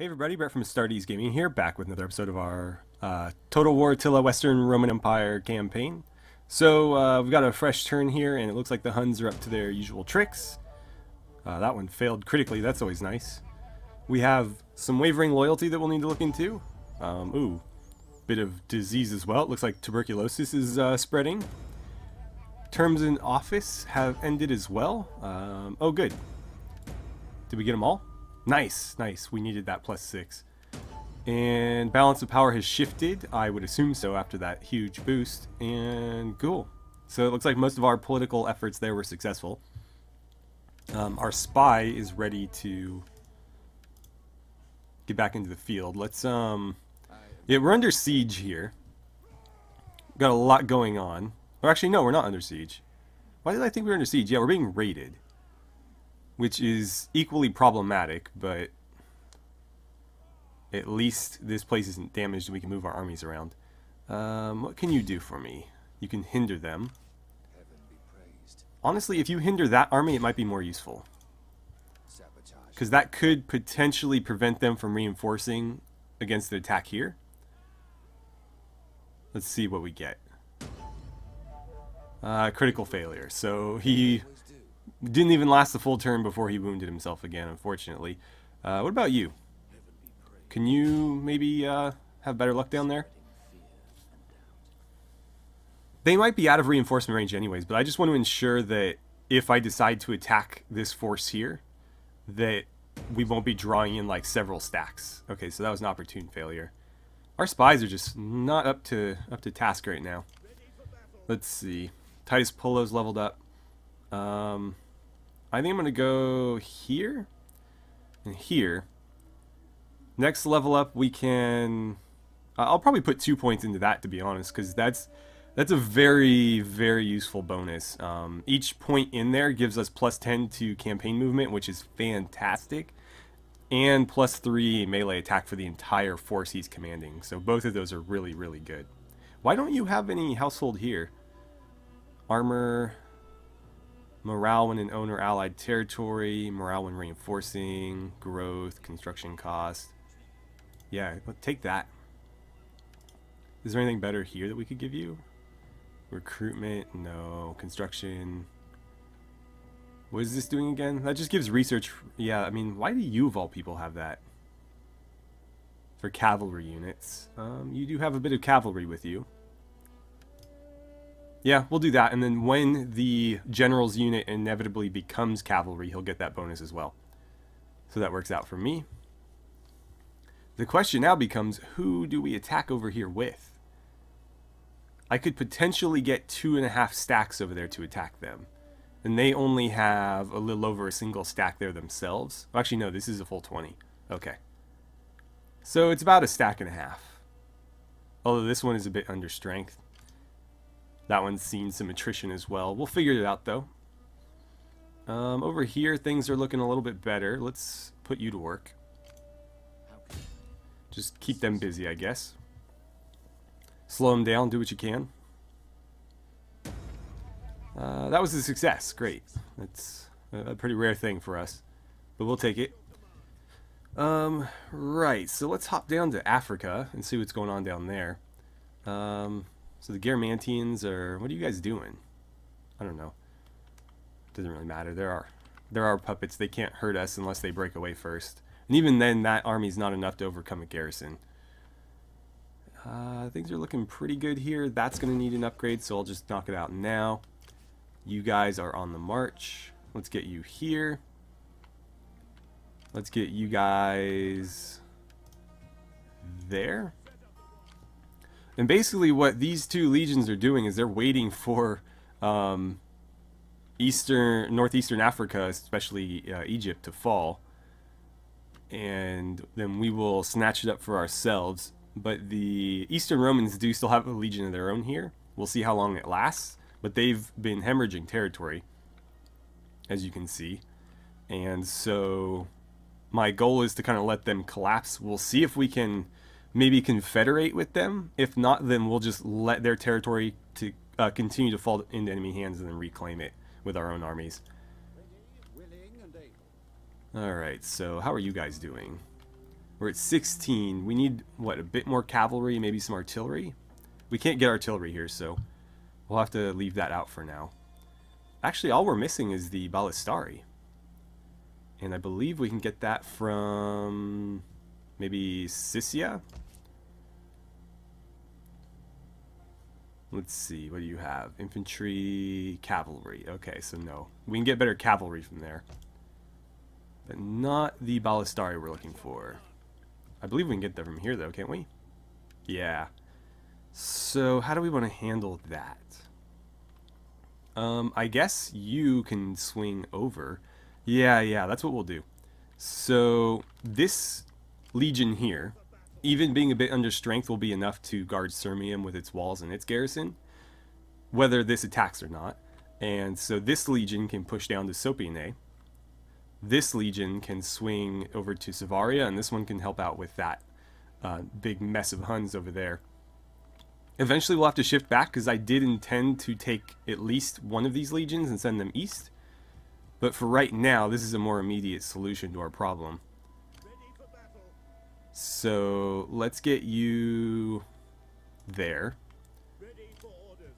Hey everybody, Brett from AstartesGaming here, back with another episode of our Total War Attila Western Roman Empire campaign. So we've got a fresh turn here, and it looks like the Huns are up to their usual tricks. That one failed critically, that's always nice. We have some wavering loyalty that we'll need to look into. Bit of disease as well. It looks like tuberculosis is spreading. Terms in office have ended as well. Oh good. Did we get them all? Nice, nice. We needed that +6. And balance of power has shifted. I would assume so after that huge boost. And cool. So it looks like most of our political efforts there were successful. Our spy is ready to get back into the field. Let's, yeah, we're under siege here. Got a lot going on. Or actually, no, we're not under siege. Why did I think we were under siege? Yeah, we're being raided. Which is equally problematic, but at least this place isn't damaged and we can move our armies around. What can you do for me? You can hinder them. Honestly, if you hinder that army, it might be more useful. Because that could potentially prevent them from reinforcing against the attack here. Let's see what we get. Critical failure. So he didn't even last the full turn before he wounded himself again, unfortunately. What about you? Can you maybe have better luck down there? They might be out of reinforcement range anyways, but I just want to ensure that if I decide to attack this force here, that we won't be drawing in like several stacks. Okay, so that was an opportune failure. Our spies are just not up to task right now. Let's see. Titus Polo's leveled up. I think I'm going to go here and here. Next level up we can... I'll probably put 2 points into that, to be honest, because that's a very, very useful bonus. Each point in there gives us +10 to campaign movement, which is fantastic, and +3 melee attack for the entire force he's commanding. So both of those are really, really good. Why don't you have any household here? Armor... Morale when an owner allied territory, morale when reinforcing, growth, construction cost. Yeah, take that. Is there anything better here that we could give you? Recruitment, no. Construction. What is this doing again? That just gives research. Yeah, I mean, why do you of all people have that? For cavalry units. You do have a bit of cavalry with you. Yeah, we'll do that, and then when the general's unit inevitably becomes cavalry, he'll get that bonus as well. So that works out for me. The question now becomes, who do we attack over here with? I could potentially get 2.5 stacks over there to attack them. And they only have a little over a single stack there themselves. Well, actually, no, this is a full 20. Okay. So it's about 1.5 stacks. Although this one is a bit under strength. That one's seen some attrition as well. We'll figure it out, though. Over here, things are looking a little bit better. Let's put you to work. Just keep them busy, I guess. Slow them down, do what you can. That was a success. Great. That's a pretty rare thing for us. But we'll take it. Right, so let's hop down to Africa and see what's going on down there. So the Garamantians are... What are you guys doing? I don't know. Doesn't really matter. There are puppets. They can't hurt us unless they break away first. And even then, that army's not enough to overcome a garrison. Things are looking pretty good here. That's going to need an upgrade, so I'll just knock it out now. You guys are on the march. Let's get you here. Let's get you guys there. And basically what these two legions are doing is they're waiting for northeastern Africa, especially Egypt, to fall. And then we will snatch it up for ourselves. But the Eastern Romans do still have a legion of their own here. We'll see how long it lasts. But they've been hemorrhaging territory, as you can see. And so my goal is to kind of let them collapse. We'll see if we can maybe confederate with them. If not, then we'll just let their territory to continue to fall into enemy hands and then reclaim it with our own armies. Alright, so how are you guys doing? We're at 16. We need, what, a bit more cavalry, maybe some artillery? We can't get artillery here, so we'll have to leave that out for now. Actually, all we're missing is the ballistari. And I believe we can get that from maybe Sissia? Let's see, what do you have? Infantry, cavalry. Okay, so no. We can get better cavalry from there. But not the ballistari we're looking for. I believe we can get them from here, though, can't we? Yeah. So, how do we want to handle that? I guess you can swing over. Yeah, that's what we'll do. So, this legion here, even being a bit under strength, will be enough to guard Sirmium with its walls and its garrison, whether this attacks or not. And so this legion can push down to Sopiane. This legion can swing over to Savaria, and this one can help out with that big mess of Huns over there. Eventually we'll have to shift back, because I did intend to take at least one of these legions and send them east. But for right now, this is a more immediate solution to our problem. So let's get you there.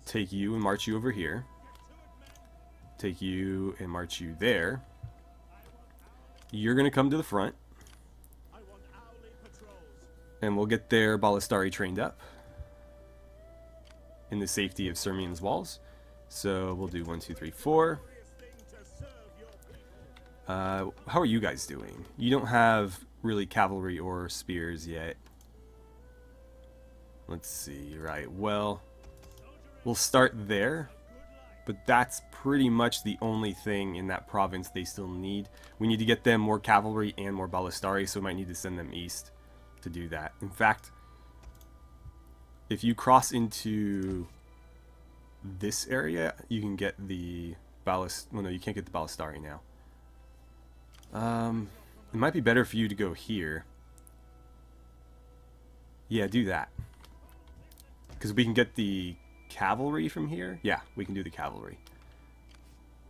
Take you and march you over here. Take you and march you there. You're going to come to the front. And we'll get their ballistari trained up in the safety of Sirmium's walls. So we'll do 1, 2, 3, 4. How are you guys doing? You don't have really cavalry or spears yet. Let's see, right, well, we'll start there, but that's pretty much the only thing in that province they still need. We need to get them more cavalry and more ballistari, so we might need to send them east to do that. In fact, if you cross into this area, you can get the ballist. Well, no, you can't get the ballistari now. It might be better for you to go here. Yeah, do that. Because we can get the cavalry from here. Yeah, we can do the cavalry.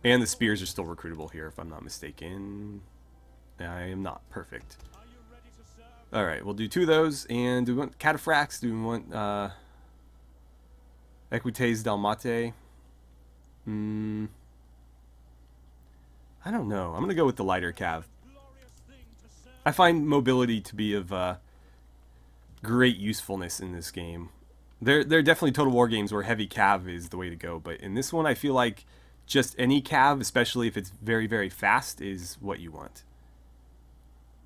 And the spears are still recruitable here, if I'm not mistaken. I am not. Perfect. Alright, we'll do 2 of those. And do we want cataphracts? Do we want Equites Dalmate? I don't know. I'm going to go with the lighter cav. I find mobility to be of great usefulness in this game. There are definitely Total War games where heavy cav is the way to go, but in this one I feel like just any cav, especially if it's very, very fast, is what you want.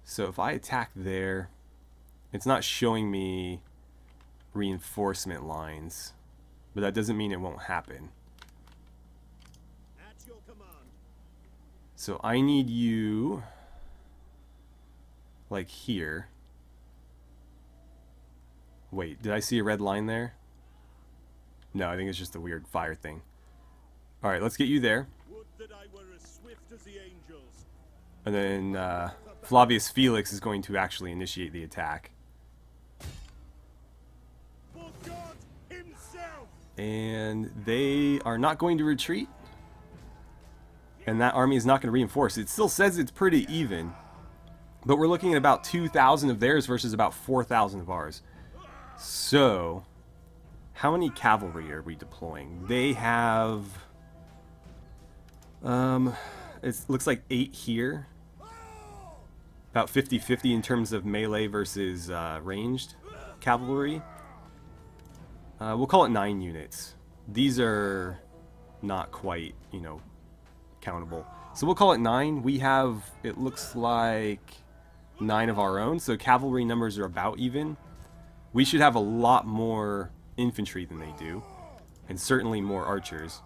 So if I attack there, it's not showing me reinforcement lines, but that doesn't mean it won't happen. So I need you like here. Wait, did I see a red line there? No, I think it's just a weird fire thing. Alright, let's get you there. And then Flavius Felix is going to actually initiate the attack. And they are not going to retreat. And that army is not going to reinforce. It still says it's pretty even. But we're looking at about 2,000 of theirs versus about 4,000 of ours. So, how many cavalry are we deploying? They have... it looks like 8 here. About 50-50 in terms of melee versus ranged cavalry. We'll call it 9 units. These are not quite, you know, countable. So we'll call it 9. We have, it looks like 9 of our own, so cavalry numbers are about even. We should have a lot more infantry than they do, and certainly more archers.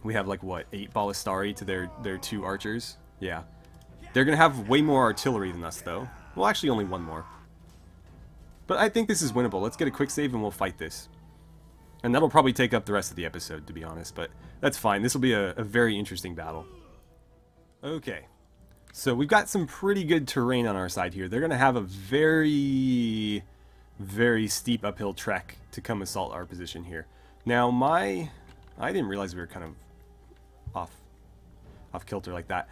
We have like, what, 8 ballistari to their 2 archers? Yeah. They're going to have way more artillery than us, though. Well, actually only 1 more. But I think this is winnable. Let's get a quick save and we'll fight this. And that'll probably take up the rest of the episode, to be honest, but that's fine. This will be a very interesting battle. Okay. So we've got some pretty good terrain on our side here. They're going to have a very, very steep uphill trek to come assault our position here. Now, I didn't realize we were kind of off kilter like that.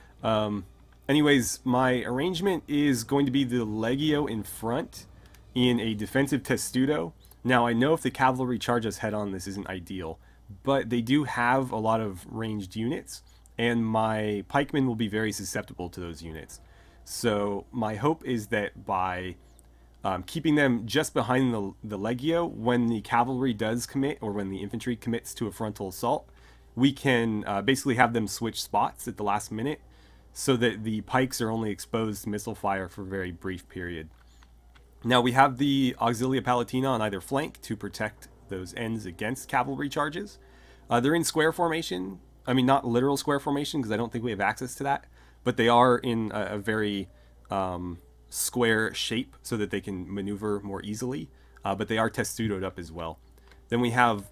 anyways, my arrangement is going to be the Legio in front in a defensive testudo. Now, I know if the cavalry charge us head on, this isn't ideal, but they do have a lot of ranged units, and my pikemen will be very susceptible to those units. So my hope is that by keeping them just behind the Legio, when the cavalry does commit, or when the infantry commits to a frontal assault, we can basically have them switch spots at the last minute, so that the pikes are only exposed to missile fire for a very brief period. Now we have the Auxilia Palatina on either flank to protect those ends against cavalry charges. They're in square formation. I mean, not literal square formation, because I don't think we have access to that, but they are in a very square shape so that they can maneuver more easily, but they are testudoed up as well. Then we have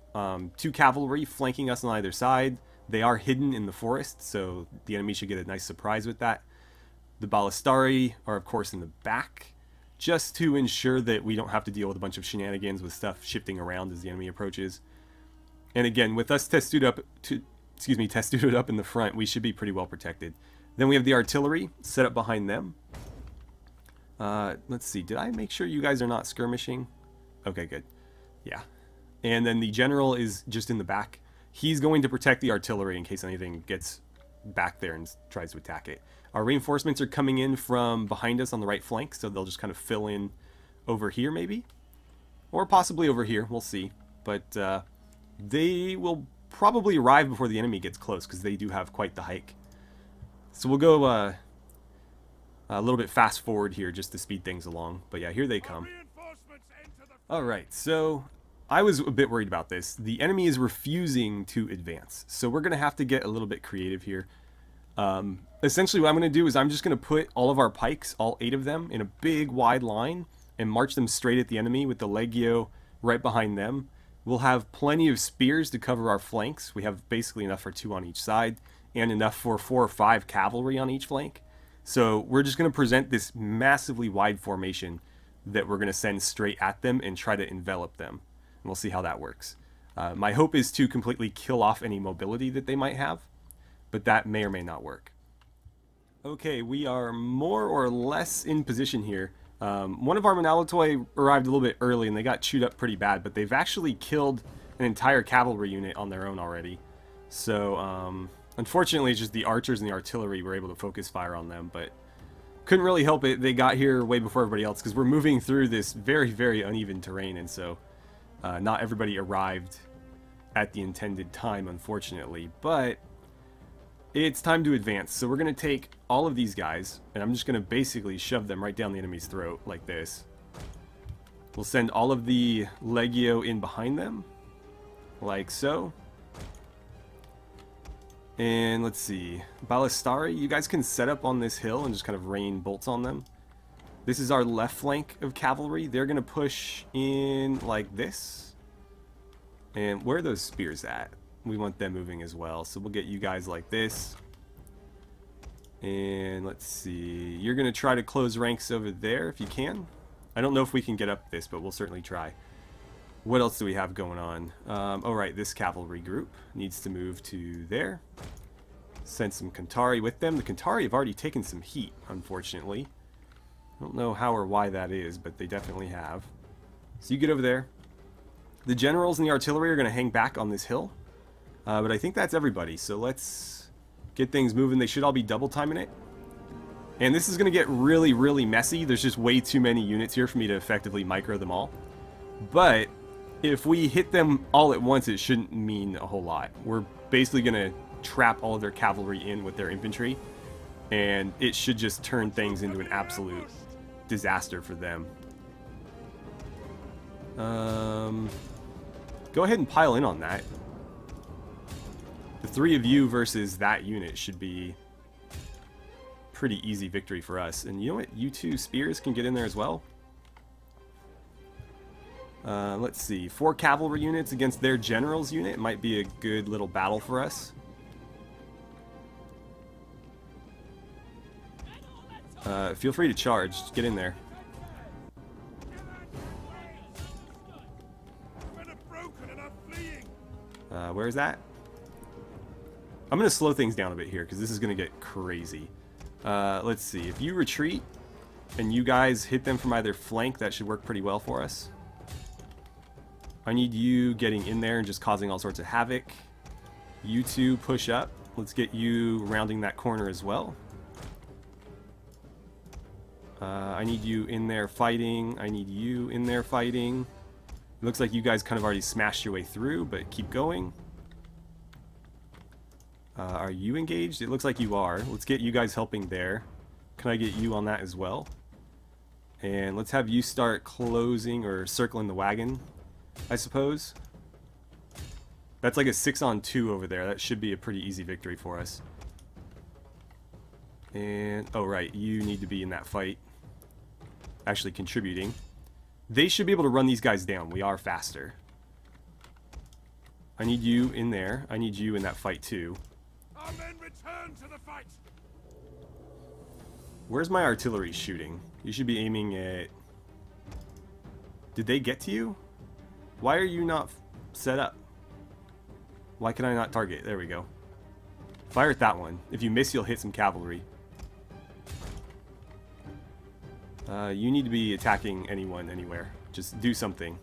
2 cavalry flanking us on either side. They are hidden in the forest, so the enemy should get a nice surprise with that. The Ballistari are, of course, in the back, just to ensure that we don't have to deal with a bunch of shenanigans with stuff shifting around as the enemy approaches. And again, with us testudoed up in the front, we should be pretty well protected. Then we have the artillery set up behind them. Let's see, did I make sure you guys are not skirmishing? Okay, good. Yeah. And then the general is just in the back. He's going to protect the artillery in case anything gets back there and tries to attack it. Our reinforcements are coming in from behind us on the right flank, so they'll just kind of fill in over here maybe, or possibly over here, we'll see. But they will probably arrive before the enemy gets close, because they do have quite the hike. So we'll go a little bit fast forward here just to speed things along. But yeah, here they come. Alright, so I was a bit worried about this. The enemy is refusing to advance, so we're going to have to get a little bit creative here. Essentially what I'm going to do is I'm just going to put all of our pikes, all 8 of them, in a big wide line and march them straight at the enemy with the Legio right behind them. We'll have plenty of spears to cover our flanks. We have basically enough for 2 on each side and enough for 4 or 5 cavalry on each flank. So we're just going to present this massively wide formation that we're going to send straight at them and try to envelop them. And we'll see how that works. My hope is to completely kill off any mobility that they might have, but that may or may not work. Okay, we are more or less in position here. One of our Monalitoi arrived a little bit early and they got chewed up pretty bad, but they've actually killed an entire cavalry unit on their own already. So, unfortunately, it's just the archers and the artillery were able to focus fire on them, but couldn't really help it. They got here way before everybody else because we're moving through this very, very uneven terrain, and so not everybody arrived at the intended time, unfortunately. But it's time to advance, so we're going to take all of these guys, and I'm just going to basically shove them right down the enemy's throat, like this. We'll send all of the Legio in behind them, like so. And let's see, Ballistari, you guys can set up on this hill and just kind of rain bolts on them. This is our left flank of cavalry. They're going to push in like this. And where are those spears at? We want them moving as well, so we'll get you guys like this. And let's see, you're going to try to close ranks over there if you can. I don't know if we can get up this, but we'll certainly try. What else do we have going on? Alright, this cavalry group needs to move to there. Send some Kantari with them. The Kantari have already taken some heat, unfortunately. I don't know how or why that is, but they definitely have. So you get over there. The generals and the artillery are going to hang back on this hill. But I think that's everybody, so let's get things moving. They should all be double timing it. And this is going to get really, really messy. There's just way too many units here for me to effectively micro them all. But if we hit them all at once, it shouldn't mean a whole lot. We're basically going to trap all of their cavalry in with their infantry, and it should just turn things into an absolute disaster for them. Go ahead and pile in on that. The 3 of you versus that unit should be pretty easy victory for us. And you know what? You 2 spears can get in there as well. Let's see. 4 cavalry units against their general's unit might be a good little battle for us. Feel free to charge. Just get in there. Where is that? I'm going to slow things down a bit here because this is going to get crazy. Let's see. If you retreat and you guys hit them from either flank, that should work pretty well for us. I need you getting in there and just causing all sorts of havoc. You two push up. Let's get you rounding that corner as well. I need you in there fighting. I need you in there fighting. It looks like you guys kind of already smashed your way through, but keep going. Are you engaged? It looks like you are. Let's get you guys helping there. Can I get you on that as well? And let's have you start closing or circling the wagon, I suppose. That's like a 6-on-2 over there. That should be a pretty easy victory for us. And, oh right, you need to be in that fight. Actually contributing. They should be able to run these guys down. We are faster. I need you in there. I need you in that fight too. Our men return to the fight. Where's my artillery shooting? You should be aiming at... Did they get to you? Why are you not set up? Why can I not target? There we go. Fire at that one. If you miss, you'll hit some cavalry. You need to be attacking anyone, anywhere. Just do something.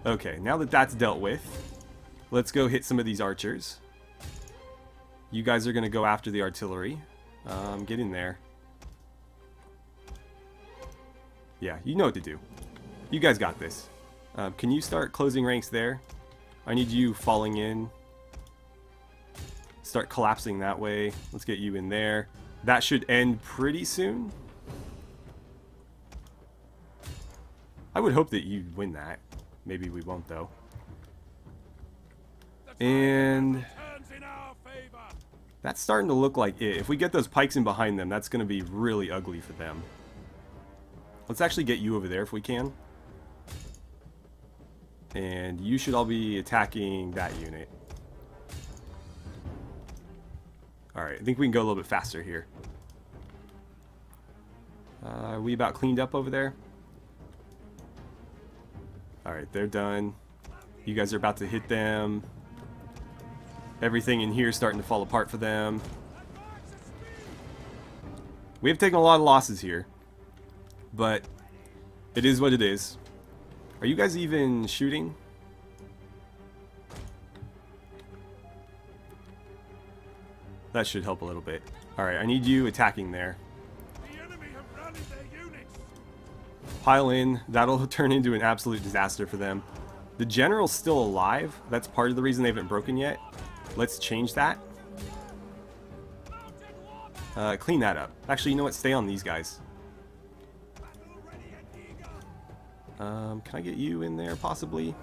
Okay, now that that's dealt with, let's go hit some of these archers. You guys are going to go after the artillery. Get in there. Yeah, you know what to do. You guys got this. Can you start closing ranks there? I need you falling in. Start collapsing that way. Let's get you in there. That should end pretty soon. I would hope that you'd win that. Maybe we won't though. And that's starting to look like it. If we get those pikes in behind them, that's going to be really ugly for them. Let's actually get you over there if we can. And you should all be attacking that unit. Alright, I think we can go a little bit faster here. Are we about cleaned up over there? Alright, they're done. You guys are about to hit them. Everything in here is starting to fall apart for them. We have taken a lot of losses here. But it is what it is. Are you guys even shooting? That should help a little bit. Alright, I need you attacking there. The enemy have rallied their units. Pile in. That'll turn into an absolute disaster for them. The general's still alive. That's part of the reason they haven't broken yet. Let's change that. Clean that up. Actually, you know what? Stay on these guys. Can I get you in there, possibly?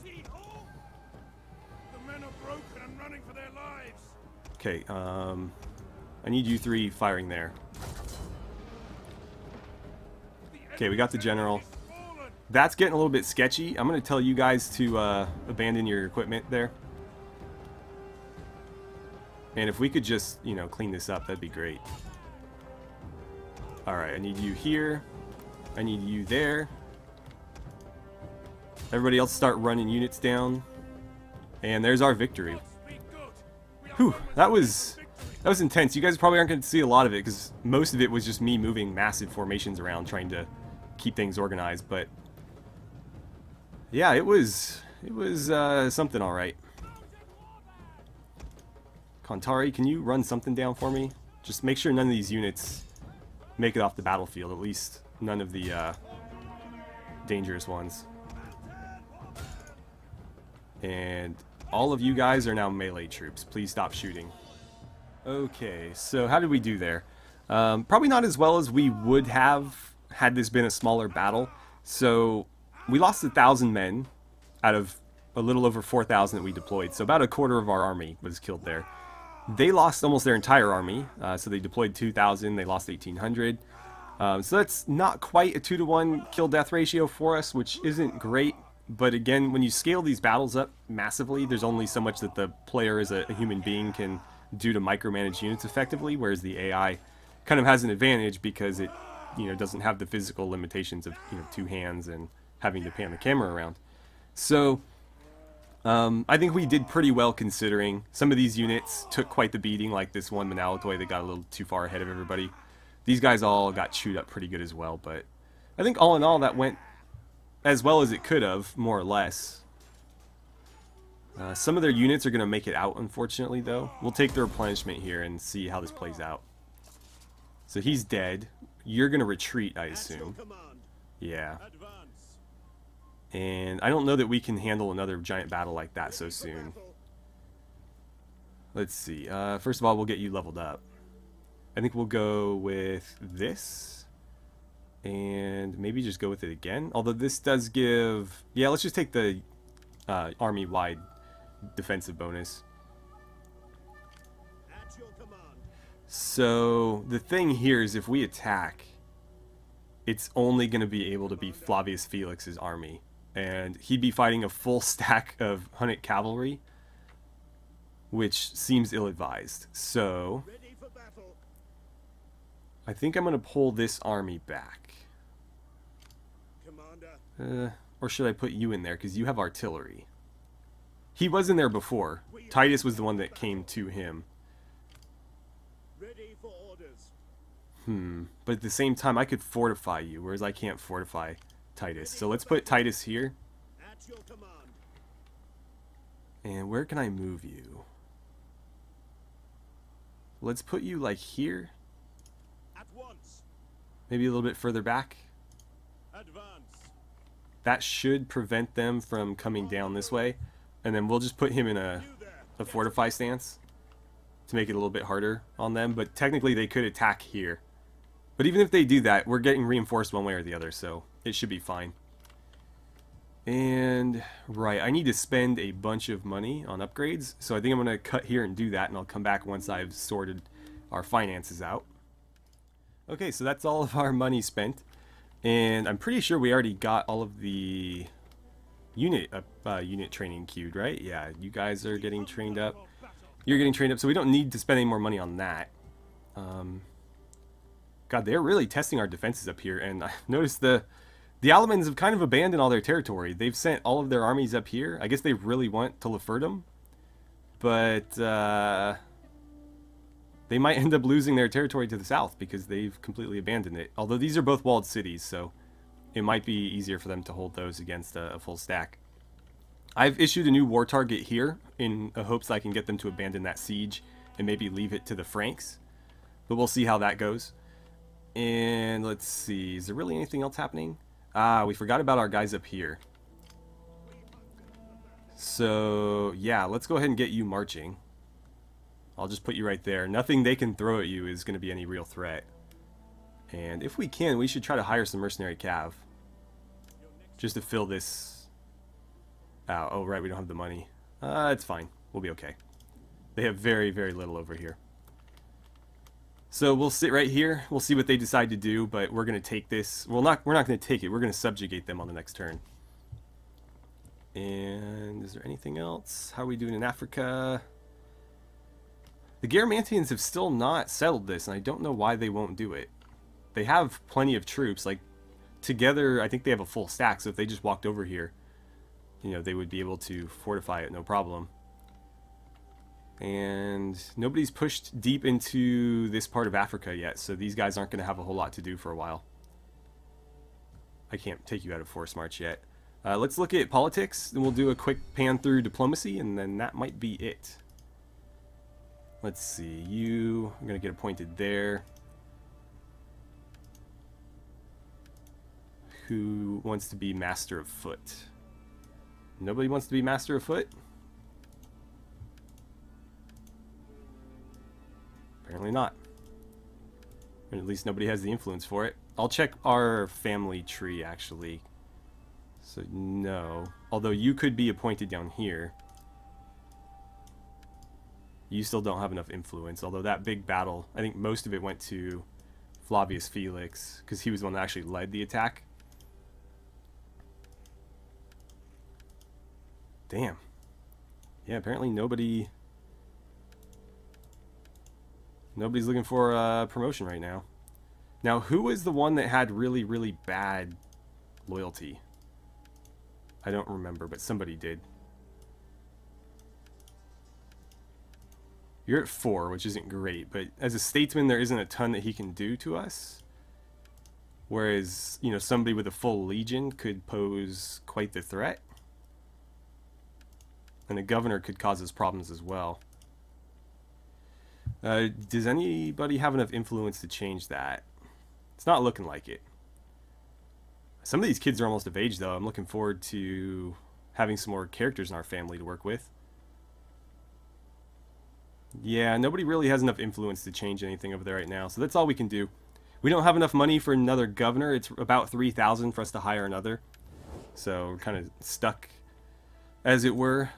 The men are broken and running for their lives. Okay, I need you three firing there. Okay, we got the general. That's getting a little bit sketchy. I'm going to tell you guys to abandon your equipment there. And if we could just, you know, clean this up, that'd be great. Alright, I need you here. I need you there. Everybody else start running units down. And there's our victory. Whew, that was intense. You guys probably aren't going to see a lot of it because most of it was just me moving massive formations around trying to keep things organized, but yeah, it was something all right. Kontari, can you run something down for me? Just make sure none of these units make it off the battlefield, at least none of the dangerous ones. And all of you guys are now melee troops. Please stop shooting. Okay, so how did we do there? Probably not as well as we would have had this been a smaller battle. So we lost 1,000 men out of a little over 4,000 that we deployed. So about a quarter of our army was killed there. They lost almost their entire army. So they deployed 2,000. They lost 1,800. So that's not quite a 2-to-1 kill-death ratio for us, which isn't great. But again, when you scale these battles up massively, there's only so much that the player as a human being can do to micromanage units effectively, whereas the AI kind of has an advantage because it, you know, doesn't have the physical limitations of, you know, 2 hands and having to pan the camera around. So I think we did pretty well considering. Some of these units took quite the beating, like this one Manalatoy that got a little too far ahead of everybody. These guys all got chewed up pretty good as well, but I think all in all that went as well as it could have, more or less. Some of their units are going to make it out, unfortunately, though. We'll take the replenishment here and see how this plays out. So he's dead. You're going to retreat, I assume. Yeah. And I don't know that we can handle another giant battle like that so soon. Let's see. First of all, we'll get you leveled up. I think we'll go with this. And maybe just go with it again. Although this does give... Yeah, let's just take the army-wide defensive bonus. So the thing here is if we attack, it's only going to be able to be Flavius Felix's army. And he'd be fighting a full stack of Hunnic cavalry, which seems ill-advised. So I think I'm going to pull this army back. Or should I put you in there, because you have artillery. He was in there before. Titus was the one that came to him. But at the same time, I could fortify you, whereas I can't fortify Titus. So let's put Titus here. And where can I move you? Let's put you like here. Maybe a little bit further back. That should prevent them from coming down this way. And then we'll just put him in a fortify stance to make it a little bit harder on them. But technically they could attack here. But even if they do that, we're getting reinforced one way or the other, so it should be fine. And, right, I need to spend a bunch of money on upgrades. So I think I'm going to cut here and do that, and I'll come back once I've sorted our finances out. Okay, so that's all of our money spent. And I'm pretty sure we already got all of the unit training queued, right? Yeah, you guys are getting trained up. You're getting trained up, so we don't need to spend any more money on that. God, they're really testing our defenses up here, and I noticed the Alamans have kind of abandoned all their territory. They've sent all of their armies up here. I guess they really want to Leferdum, but they might end up losing their territory to the south because they've completely abandoned it. Although these are both walled cities, so it might be easier for them to hold those against a full stack. I've issued a new war target here in hopes that I can get them to abandon that siege and maybe leave it to the Franks. But we'll see how that goes. And let's see, is there really anything else happening? Ah, we forgot about our guys up here. So, yeah, let's go ahead and get you marching. I'll just put you right there. Nothing they can throw at you is going to be any real threat. And if we can, we should try to hire some mercenary cav. Just to fill this out. Oh, right, we don't have the money. It's fine. We'll be okay. They have very, very little over here. So we'll sit right here. We'll see what they decide to do, but we're going to take this. Well, we're not going to take it. We're going to subjugate them on the next turn. And is there anything else? How are we doing in Africa? The Garamantians have still not settled this, and I don't know why they won't do it. They have plenty of troops. Like, together, I think they have a full stack, so if they just walked over here, you know, they would be able to fortify it, no problem. And nobody's pushed deep into this part of Africa yet, so these guys aren't going to have a whole lot to do for a while. I can't take you out of force march yet. Let's look at politics, then we'll do a quick pan through diplomacy, and then that might be it. Let's see, I'm going to get appointed there. Who wants to be master of foot? Nobody wants to be master of foot? Apparently not. Or at least nobody has the influence for it. I'll check our family tree, actually. So, no. Although you could be appointed down here. You still don't have enough influence. Although that big battle, I think most of it went to Flavius Felix. Because he was the one that actually led the attack. Damn. Yeah, apparently nobody's looking for a promotion right now. Now, who was the one that had really, really bad loyalty? I don't remember, but somebody did. You're at 4, which isn't great, but as a statesman, there isn't a ton that he can do to us. Whereas, you know, somebody with a full legion could pose quite the threat. And a governor could cause us problems as well. Does anybody have enough influence to change that? It's not looking like it. Some of these kids are almost of age, though. I'm looking forward to having some more characters in our family to work with. Yeah, nobody really has enough influence to change anything over there right now, so that's all we can do. We don't have enough money for another governor. It's about 3,000 for us to hire another. So we're kind of stuck, as it were.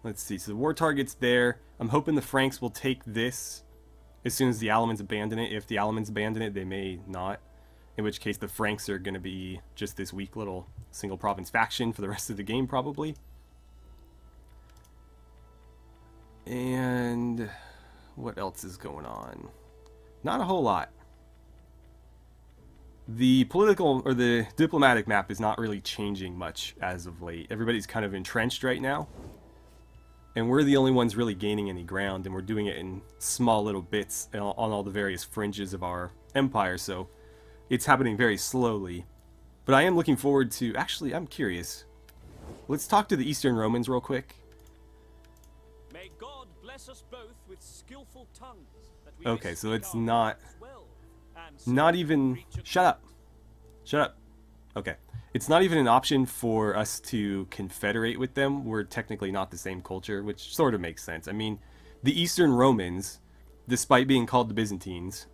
Let's see. So the war target's there. I'm hoping the Franks will take this as soon as the Alamans abandon it. If the Alamans abandon it, they may not. In which case the Franks are going to be just this weak little single province faction for the rest of the game, probably. And what else is going on? Not a whole lot. The political or the diplomatic map is not really changing much as of late. Everybody's kind of entrenched right now. And we're the only ones really gaining any ground, and we're doing it in small little bits on all the various fringes of our empire, so it's happening very slowly. But I am looking forward to... Actually, I'm curious. Let's talk to the Eastern Romans real quick. May God bless us both with skillful tongues. Okay, so it's not even... Shut up. Shut up. Okay. It's not even an option for us to confederate with them. We're technically not the same culture, which sort of makes sense. I mean, the Eastern Romans, despite being called the Byzantines,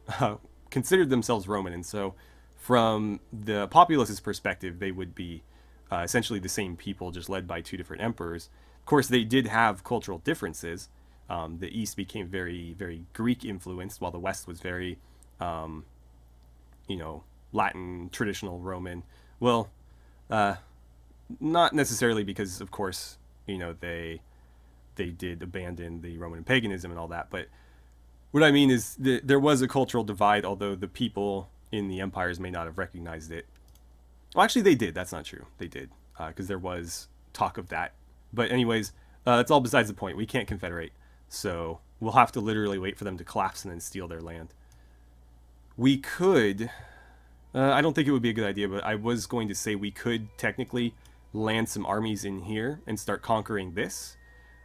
considered themselves Roman, and so from the populace's perspective, they would be essentially the same people, just led by two different emperors. Of course, they did have cultural differences. The East became very, very Greek influenced, while the West was very, you know, Latin, traditional Roman. Well, not necessarily because, of course, you know, they did abandon the Roman paganism and all that, but what I mean is there was a cultural divide, although the people in the empires may not have recognized it. Well, actually, they did. That's not true. They did, because there was talk of that. But anyways, that's all besides the point. We can't confederate, so we'll have to literally wait for them to collapse and then steal their land. We could... I don't think it would be a good idea, but I was going to say we could technically land some armies in here and start conquering this.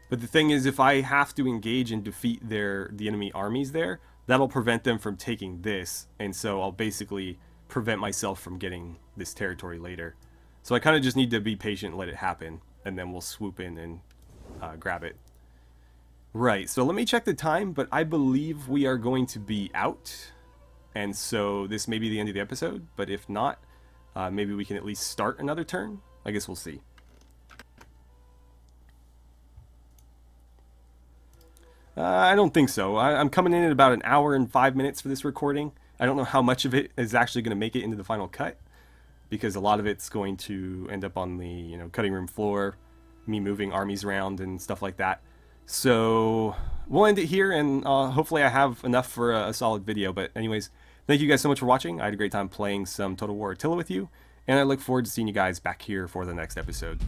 But the thing is, if I have to engage and defeat the enemy armies there, that'll prevent them from taking this, and so I'll basically prevent myself from getting this territory later. So I kind of just need to be patient and let it happen, and then we'll swoop in and grab it. Right, so let me check the time, but I believe we are going to be out. And so this may be the end of the episode, but if not, maybe we can at least start another turn. I guess we'll see. I don't think so. I'm coming in at about an hour and 5 minutes for this recording. I don't know how much of it is actually going to make it into the final cut, because a lot of it's going to end up on the, you know, cutting room floor, me moving armies around and stuff like that. So we'll end it here, and hopefully I have enough for a solid video. But anyways, thank you guys so much for watching. I had a great time playing some Total War Attila with you, and I look forward to seeing you guys back here for the next episode.